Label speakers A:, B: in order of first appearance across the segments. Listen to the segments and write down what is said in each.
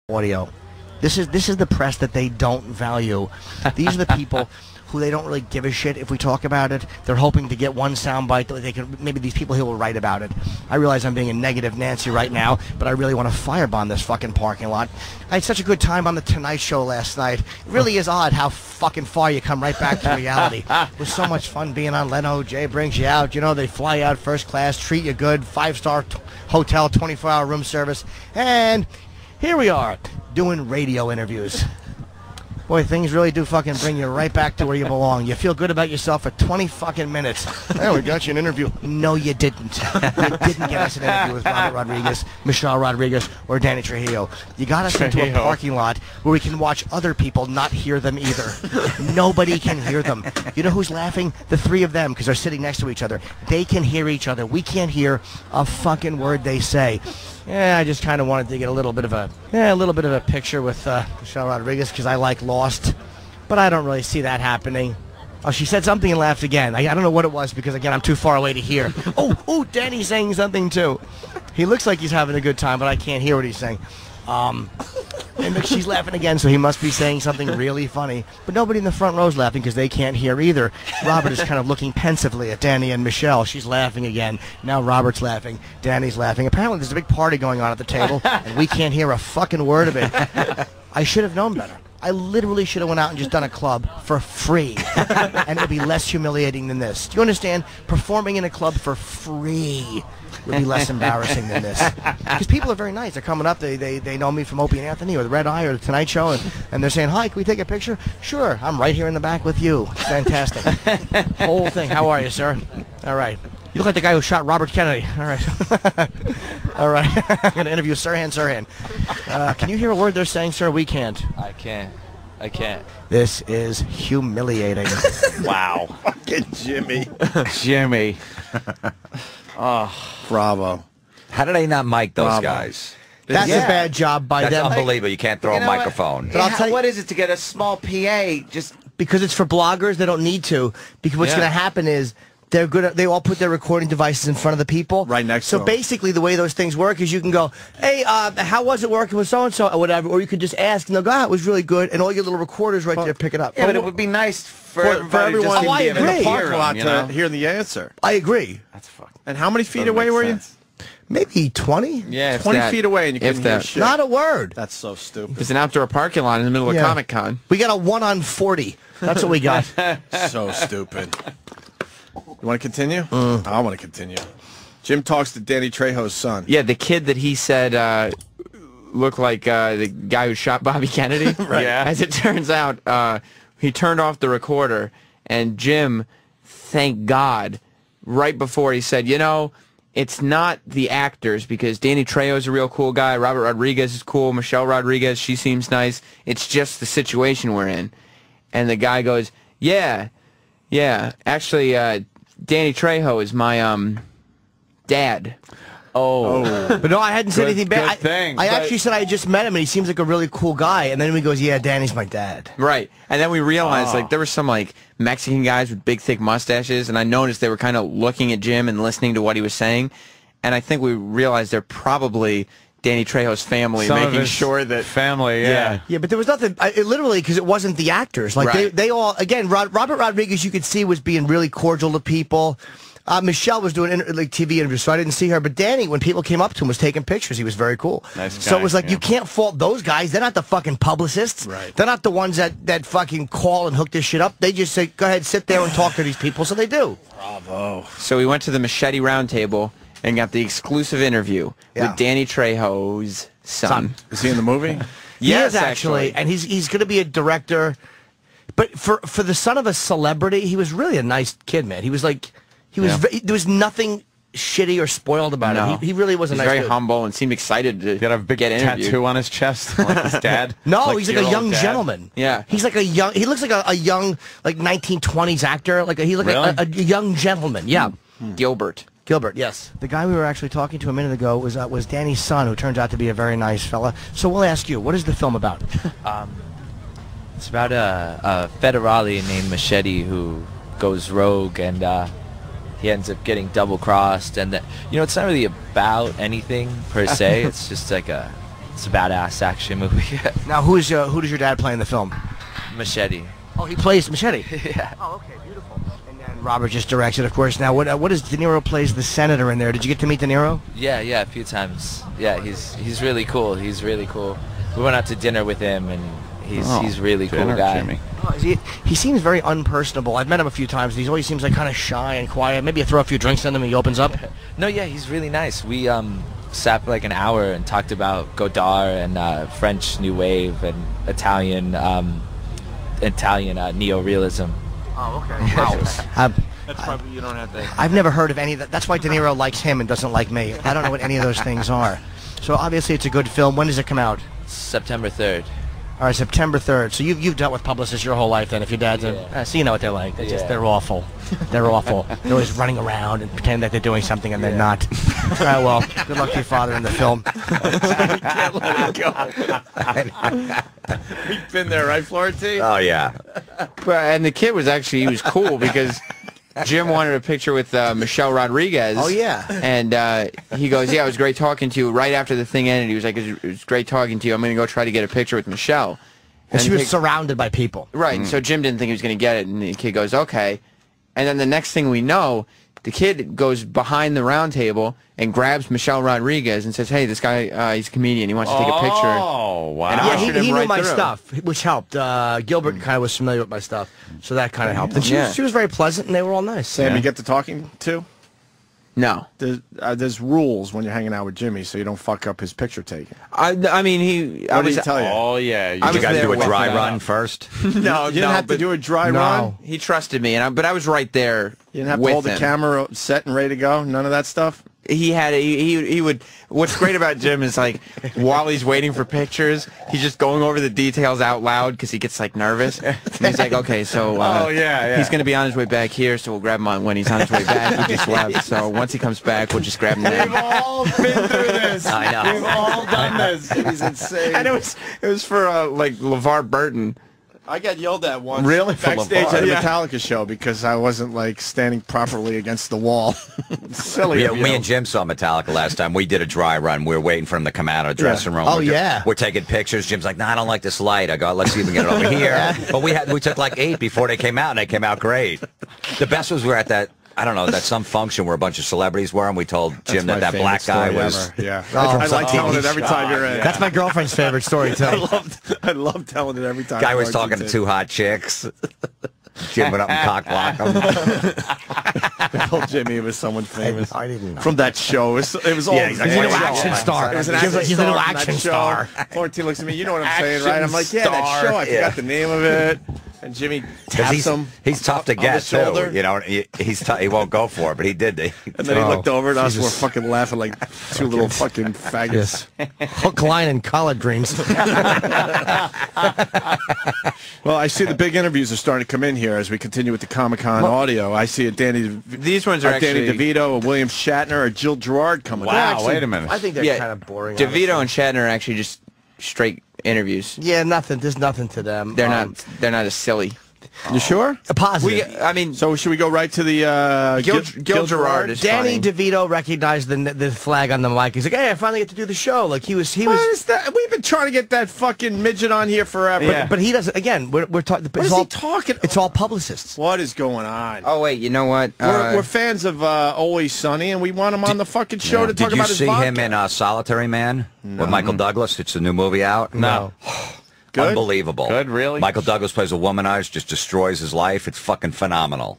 A: audio. This is the press that they don't value. These are the people who they don't really give a shit if we talk about it. They're hoping to get one soundbite that they can, maybe these people here will write about it. I realize I'm being a negative Nancy right now, but I really want to firebomb this fucking parking lot. I had such a good time on the Tonight Show last night. It really is odd how fucking far you come right back to reality. It was so much fun being on Leno. Jay brings you out. You know, they fly you out first class, treat you good, 5-star hotel, 24-hour room service, and here we are doing radio interviews. Boy, things really do fucking bring you right back to where you belong. You feel good about yourself for 20 fucking minutes. Hey, we got you an interview. No, you didn't. You didn't get us an interview with Robert Rodriguez, Michelle Rodriguez, or Danny Trujillo. You got us into a parking lot where we can watch other people not hear them either. Nobody can hear them. You know who's laughing? The three of them, because they're sitting next to each other. They can hear each other. We can't hear a fucking word they say. Yeah, I just kind of wanted to get a little bit of a picture with Michelle Rodriguez because I like Lost, but I don't really see that happening. Oh, she said something and laughed again. I don't know what it was because again I'm too far away to hear. Oh, Danny's saying something too. He looks like he's having a good time, but I can't hear what he's saying. And look, she's laughing again, so he must be saying something really funny. But nobody in the front row is laughing because they can't hear either. Robert is kind of looking pensively at Danny and Michelle. She's laughing again. Now Robert's laughing. Danny's laughing. Apparently there's a big party going on at the table, and we can't hear a fucking word of it. I should have known better. I literally should have went out and just done a club for free, and it would be less humiliating than this. Do you understand? Performing in a club for free would be less embarrassing than this. Because people are very nice. They're coming up. They know me from Opie and Anthony or the Red Eye or the Tonight Show, and they're saying, "Hi, can we take a picture?" Sure. I'm right here in the back with you. It's fantastic. Whole thing. How are you, sir? All right. You look like the guy who shot Robert Kennedy. All right. All right. I'm going to interview Sirhan. Can you hear a word they're saying, sir? We can't.
B: I can't.
A: This is humiliating.
C: Wow.
D: Fucking Jimmy.
B: Jimmy.
D: Oh, bravo.
B: How did they not mic those
D: Bravo.
B: guys?
A: That's a bad job by
B: That's
A: them.
B: unbelievable. You can't throw a microphone.
A: But I'll tell you,
C: What is it to get a small PA? Just
A: because it's for bloggers, they don't need to. Because what's going to happen is they all put their recording devices in front of the people.
D: Right next to
A: So
D: them.
A: basically the way those things work is you can go, hey, how was it working with so-and-so or whatever, or you could just ask and they'll go, it was really good, and all your little recorders right there pick it up.
C: yeah, but it would be nice for
D: everyone
A: Oh, I
D: in
A: agree.
D: the parking lot
C: you know?
D: to hear the answer.
A: I agree.
C: That's fucking.
D: And how many feet away were you?
A: Maybe 20?
B: Yeah, if
D: 20
B: that.
D: feet away and you couldn't hear
B: that.
D: shit.
A: Not a word.
D: That's so stupid.
B: It's an outdoor parking lot in the middle of Comic Con.
A: We got a 1 on 40. That's what we got.
D: So stupid. You want to continue? I want to continue. Jim talks to Danny Trejo's son.
B: Yeah, the kid that he said looked like the guy who shot Bobby Kennedy.
D: Right.
B: Yeah. As it turns out, he turned off the recorder, and Jim, thank God, right before he said, you know, it's not the actors, because Danny Trejo's a real cool guy, Robert Rodriguez is cool, Michelle Rodriguez, she seems nice, it's just the situation we're in. And the guy goes, yeah, actually, Danny Trejo is my dad.
A: But no, I hadn't said anything bad.
B: good thing,
A: I
B: but-
A: actually said I just met him, and he seems like a really cool guy. And then he goes, yeah, Danny's my dad.
B: Right. And then we realized, like, there were some, like, Mexican guys with big, thick mustaches, and I noticed they were kind of looking at Jim and listening to what he was saying. And I think we realized they're probably Danny Trejo's family, making sure that...
E: family, yeah.
A: Yeah, but there was nothing, literally, because it wasn't the actors. Like,
B: Right.
A: they all, again, Robert Rodriguez, you could see, was being really cordial to people. Michelle was doing like TV interviews, so I didn't see her. But Danny, when people came up to him, was taking pictures. He was very cool.
E: Nice
A: So
E: guy,
A: it was like,
E: yeah.
A: you can't fault those guys. They're not the fucking publicists.
D: Right.
A: They're not the ones that fucking call and hook this shit up. They just say, go ahead, sit there and talk to these people. So they do.
D: Bravo.
B: So we went to the Machete Roundtable and got the exclusive interview
A: Yeah.
B: with Danny Trejo's son.
D: Is he in the movie?
A: He
B: Yes,
A: is actually, and he's going to be a director. But for the son of a celebrity, he was really a nice kid, man. He was like, there was nothing shitty or spoiled about him. He really was a
B: He's
A: nice
B: very
A: dude.
B: humble and seemed excited to
E: He got a big
B: get interviewed.
E: tattoo on his chest, like his dad.
A: No, he's like
E: your
A: a
E: old
A: young
E: dad.
A: gentleman.
B: Yeah.
A: He's like he looks like a young, like 1920s actor. Like he looked like a young gentleman. Yeah.
B: Gilbert.
A: Gilbert, yes. The guy we were actually talking to a minute ago was Danny's son, who turns out to be a very nice fella. So we'll ask you, what is the film about?
F: It's about a federale named Machete who goes rogue, and he ends up getting double-crossed. And you know, it's not really about anything per se. It's just like a It's a badass action movie.
A: Now, who does your dad play in the film?
F: Machete.
A: Oh, he plays Machete.
F: Yeah.
A: Oh, okay, beautiful. And then Robert just directs it, of course. Now, what is De Niro plays the senator in there? Did you get to meet De Niro?
F: Yeah, a few times. Yeah, he's really cool. He's really cool. We went out to dinner with him, and he's really cool guy.
E: Jimmy.
A: Oh, he seems very unpersonable. I've met him a few times. He always seems like kind of shy and quiet. Maybe you throw a few drinks on him and he opens up.
F: No, yeah, he's really nice. We sat for like an hour and talked about Godard and French New Wave and Italian neo-realism.
A: Oh, okay. Wow.
E: That's probably you don't have to.
A: I've never heard of any of that. That's why De Niro likes him and doesn't like me. I don't know what any of those things are. So obviously it's a good film. When does it come out?
F: September 3rd.
A: All right, September 3rd. So you've dealt with publicists your whole life then. If your dad's so you know what they're like. They're awful. They're awful. They're always running around and pretending that they're doing something and they're not. All right, well, good luck to your father in the film.
D: Can't let it go. We've been there, right, Florentine?
G: Oh yeah.
B: And the kid was he was cool because Jim wanted a picture with Michelle Rodriguez.
A: Oh, yeah.
B: And he goes, yeah, it was great talking to you. Right after the thing ended, he was like, it was great talking to you. I'm going to go try to get a picture with Michelle.
A: And she was surrounded by people.
B: Right, so Jim didn't think he was going to get it, and the kid goes, okay. And then the next thing we know, the kid goes behind the round table and grabs Michelle Rodriguez and says, hey, this guy, he's a comedian. He wants to take a picture.
E: Oh, wow.
B: And
A: Yeah,
B: ushered
A: he
B: him
A: knew
B: right
A: my
B: through.
A: stuff, which helped. Gilbert kind of was familiar with my stuff, so that kind of helped. And
B: Yeah.
A: she was very pleasant, and they were all nice.
D: Sam, you get to talking to?
B: No.
D: There's rules when you're hanging out with Jimmy, so you don't fuck up his picture taking.
B: I mean,
D: What did he tell you?
E: Oh, yeah.
B: I
G: You
B: was
G: guys
B: there
G: do a
B: with
G: dry
B: that.
G: run first?
B: No,
D: You didn't have to do a dry
A: No.
D: run?
B: He trusted me, but I was right there.
D: You didn't have to
B: with
D: hold the
B: him.
D: camera set and ready to go? None of that stuff?
B: He would. What's great about Jim is like while he's waiting for pictures, he's just going over the details out loud because he gets like nervous. And he's like, okay, so he's going to be on his way back here, so we'll grab him when he's on his way back. He just left, so once he comes back, we'll just grab him then.
D: We've all been through this.
G: I know.
D: We've all done this. He's insane.
B: And it was for like LeVar Burton.
D: I got yelled at once.
E: Really? For
D: Backstage
E: LeVar?
D: at a
B: Yeah.
D: Metallica show because I wasn't like standing properly against the wall. Silly.
G: Yeah,
D: of you.
G: me and Jim saw Metallica last time. We did a dry run. We were waiting for him to come out of the dressing room.
A: Oh,
G: We're
A: yeah.
G: We're taking pictures. Jim's like, nah, I don't like this light. I go, let's see if we can get it over here. But we took like 8 before they came out, and they came out great. The best was we were at that, I don't know, that some function where a bunch of celebrities were, and we told Jim
D: That's
G: that
D: my
G: black guy
D: favorite
G: was...
D: story ever. Yeah.
A: Oh,
D: I like telling it every time you're in.
A: That's my girlfriend's favorite story, too.
D: I love telling it every time.
G: Guy was
D: Archie
G: talking to
D: did.
G: 2 hot chicks. Jim went up and cock-blocked him.
D: I told Jimmy it was someone famous.
A: I didn't know.
D: From that show. It was all.
G: Yeah, he's like,
A: He's a
G: "What
A: new
G: show?"
A: action star.
D: It was an
A: He's a-
D: action
A: he's a new
D: star from
A: action
D: that show.
A: star.
D: Florentine looks at me. You know what I'm saying, right? I'm like, yeah, that
E: star.
D: show. I forgot the name of it. And Jimmy taps him.
G: He's tough to
D: on
G: get,
D: the shoulder.
G: too. You know, he won't go for it, but he did.
D: And then he looked over at us.
A: Jesus.
D: We're fucking laughing like two little fucking faggots.
A: Hook, line, and collard greens.
D: Well, I see the big interviews are starting to come in here as we continue with the Comic-Con audio. I see a
B: These ones are
D: Danny
B: actually
D: DeVito, a William Shatner, a Jill Gerard coming.
E: Wow,
D: up.
E: wait a minute.
A: I think they're
B: Yeah,
A: kind of boring.
B: DeVito
A: honestly.
B: and Shatner are actually just straight interviews.
A: Yeah, nothing. There's nothing to them.
B: They're not as silly.
D: You sure?
A: a positive.
B: I mean,
D: So should we go right to the
B: Gil Gerard is
A: Danny
B: funny.
A: DeVito recognized the flag on the mic. He's like, "Hey, I finally get to do the show." Like he was.
D: What is that? We've been trying to get that fucking midget on here forever.
E: Yeah.
A: But he doesn't. Again, we're talking.
D: What is he talking?
A: It's all publicists.
D: What is going on?
B: Oh wait, you know what?
D: We're fans of Always Sunny, and we want him on the fucking show to talk
G: Did you
D: about his
G: see
D: vodka.
G: him in Solitary Man with Michael Douglas? It's a new movie out.
E: No.
D: Good?
G: Unbelievable.
E: Good, really?
G: Michael Douglas plays a womanizer, just destroys his life. It's fucking phenomenal.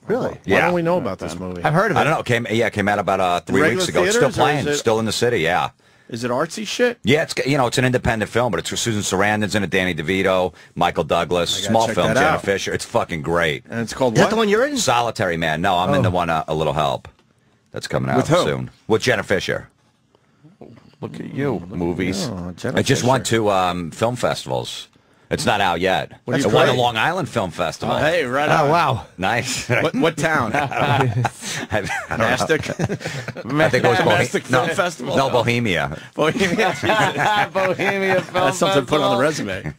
A: Really?
D: Why
G: Yeah.
D: don't we know about this movie?
A: I've heard of it.
G: I don't know. Came out about 3
D: Regular
G: weeks ago. It's still
D: theaters, or is
G: playing.
D: it-
G: Still in the city. Yeah.
D: Is it artsy shit?
G: Yeah, it's an independent film, but it's Susan Sarandon's in it, Danny DeVito, Michael Douglas,
D: gotta
G: small
D: check
G: film,
D: that
G: Jenna
D: out.
G: Fisher. It's fucking great.
D: And it's called
A: Is that
D: what?
A: the one you're in?
G: Solitary Man. No, I'm in the one A Little Help. That's coming out
D: With who?
G: soon. With Jenna Fisher.
E: Look at you, movies.
D: Oh, Jenna
G: I just
D: Fisher.
G: went to film festivals. It's not out yet.
D: What
G: It
D: do
G: won
D: you
G: the
D: play?
G: Long Island Film Festival.
D: Oh, hey, right
A: Oh
D: on.
A: wow.
G: Nice.
D: What town?
G: I don't know.
D: Mastic?
G: I think it was
D: Mastic Film Festival?
G: No, Bohemia.
D: Bohemia.
E: Bohemia Film
D: That's something to put on the resume.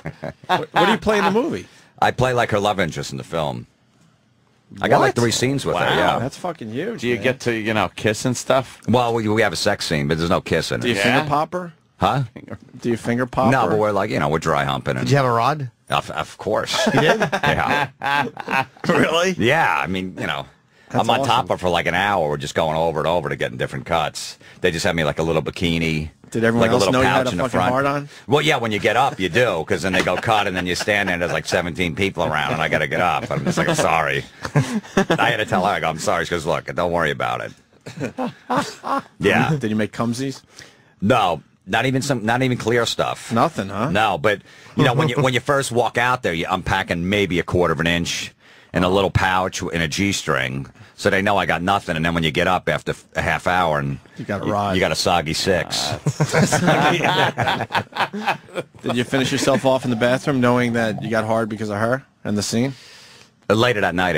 D: What do you play in the movie?
G: I play like her love interest in the film. I got like
D: What?
G: 3 scenes with her, yeah.
D: That's fucking huge.
E: Do you
D: man.
E: get to, kiss and stuff?
G: Well, we have a sex scene, but there's no kissing.
D: Do you
E: Yeah.
D: finger pop her?
G: Huh?
D: Do you finger pop?
G: No,
D: or-
G: but we're like, we're dry humping.
A: Did you have a rod?
G: Of course.
A: You did?
G: Yeah.
A: Really?
G: Yeah, I mean, I'm on top of her for like an hour. We're just going over and over to getting different cuts. They just have me like a little bikini.
D: Did everyone
G: like
D: else
G: a little
D: know you had
G: pouch
D: a
G: in the
D: fucking
G: front.
D: hard on?
G: Well, yeah, when you get up, you do, because then they go cut, and then you stand there, and there's like 17 people around, and I got to get up. I'm just like, I'm sorry. I had to tell her, I go, I'm sorry. She goes, look, don't worry about it. Yeah.
D: Did you make cumsies?
G: No, not even clear stuff.
D: Nothing, huh?
G: No, but when you first walk out there, I'm packing maybe 1/4 of an inch in a little pouch in a G-string, so they know I got nothing. And then when you get up after a half hour, and
D: You got a rod.
G: you got a soggy 6.
D: Did you finish yourself off in the bathroom knowing that you got hard because of her and the scene?
G: Later that night,